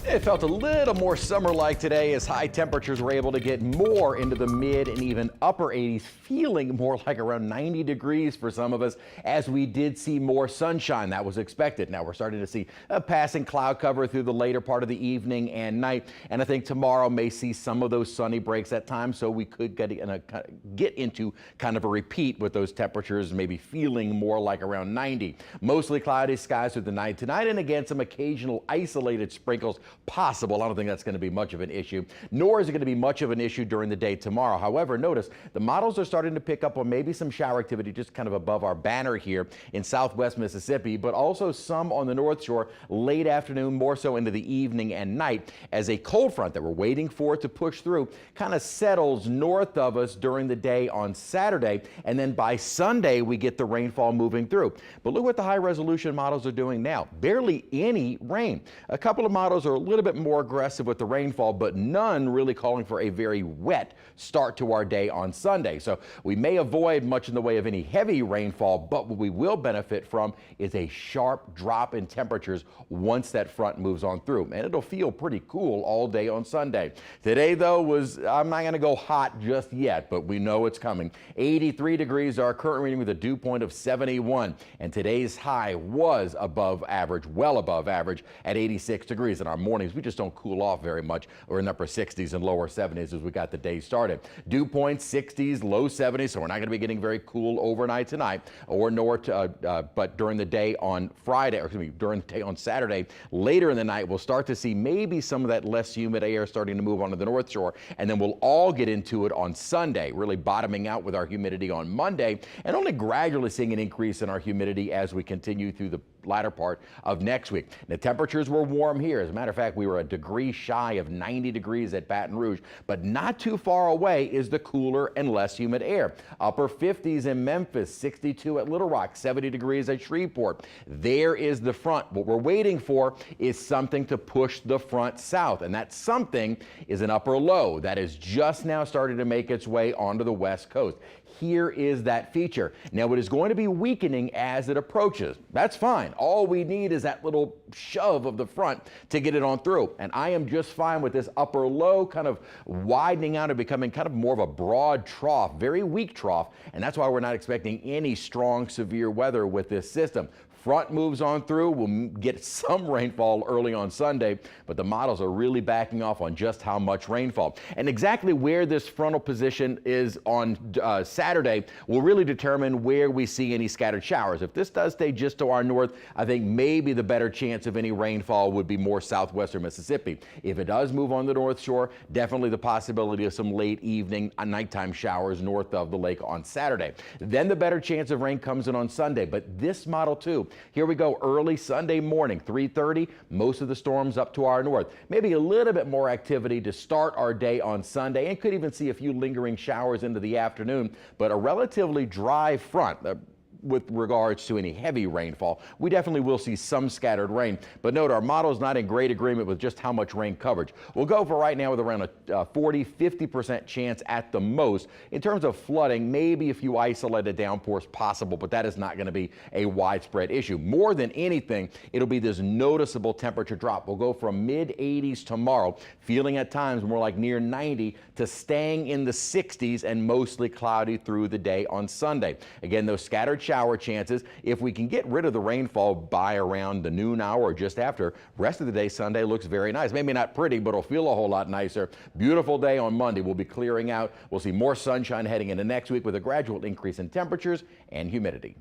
It felt a little more summer-like today as high temperatures were able to get more into the mid and even upper 80s, feeling more like around 90 degrees for some of us as we did see more sunshine. That was expected. Now we're starting to see a passing cloud cover through the later part of the evening and night, and I think tomorrow may see some of those sunny breaks at times, so we could get into kind of a repeat with those temperatures maybe feeling more like around 90. Mostly cloudy skies through the night tonight, and again some occasional isolated sprinkles possible. I don't think that's going to be much of an issue, nor is it going to be much of an issue during the day tomorrow. However, notice the models are starting to pick up on maybe some shower activity just kind of above our banner here in southwest Mississippi, but also some on the North Shore late afternoon, more so into the evening and night as a cold front that we're waiting for it to push through kind of settles north of us during the day on Saturday, and then by Sunday we get the rainfall moving through. But look what the high resolution models are doing now. Barely any rain. A couple of models are a little bit more aggressive with the rainfall, but none really calling for a very wet start to our day on Sunday. So we may avoid much in the way of any heavy rainfall, but what we will benefit from is a sharp drop in temperatures once that front moves on through. And it'll feel pretty cool all day on Sunday. Today, though, I'm not going to go hot just yet, but we know it's coming. 83 degrees, our current reading with a dew point of 71. And today's high was above average, well above average at 86 degrees. In our mornings, we just don't cool off very much. We're in the upper 60s and lower 70s as we got the day started. Dew point 60s, low 70s, so we're not going to be getting very cool overnight tonight or but during the day on Friday, or excuse me, during the day on Saturday, later in the night, we'll start to see maybe some of that less humid air starting to move onto the North Shore, and then we'll all get into it on Sunday, really bottoming out with our humidity on Monday, and only gradually seeing an increase in our humidity as we continue through the latter part of next week. The temperatures were warm here. As a matter of fact, we were a degree shy of 90 degrees at Baton Rouge, but not too far away is the cooler and less humid air. Upper 50s in Memphis, 62 at Little Rock, 70 degrees at Shreveport. There is the front. What we're waiting for is something to push the front south, and that something is an upper low that is just now starting to make its way onto the west coast. Here is that feature. Now it is going to be weakening as it approaches. That's fine. All we need is that little shove of the front to get it on through. And I am just fine with this upper low kind of widening out and becoming kind of more of a broad trough, very weak trough. And that's why we're not expecting any strong, severe weather with this system. Front moves on through. We'll get some rainfall early on Sunday, but the models are really backing off on just how much rainfall. And exactly where this frontal position is on Saturday will really determine where we see any scattered showers. If this does stay just to our north, I think maybe the better chance of any rainfall would be more southwestern Mississippi. If it does move on the North Shore, definitely the possibility of some late evening, nighttime showers north of the lake on Saturday. Then the better chance of rain comes in on Sunday, but this model too. Here we go early Sunday morning, 3:30, most of the storms up to our north. Maybe a little bit more activity to start our day on Sunday, and could even see a few lingering showers into the afternoon, but a relatively dry front. With regards to any heavy rainfall, we definitely will see some scattered rain, but note our model is not in great agreement with just how much rain coverage. We'll go for right now with around a 40-50% chance at the most. In terms of flooding, maybe a few isolated downpours possible, but that is not going to be a widespread issue. More than anything, it'll be this noticeable temperature drop. We'll go from mid-80s tomorrow, feeling at times more like near 90, to staying in the 60s and mostly cloudy through the day on Sunday. Again, those scattered shower chances, if we can get rid of the rainfall by around the noon hour or just after, rest of the day Sunday looks very nice. Maybe not pretty, but it'll feel a whole lot nicer. Beautiful day on Monday. We'll be clearing out. We'll see more sunshine heading into next week with a gradual increase in temperatures and humidity.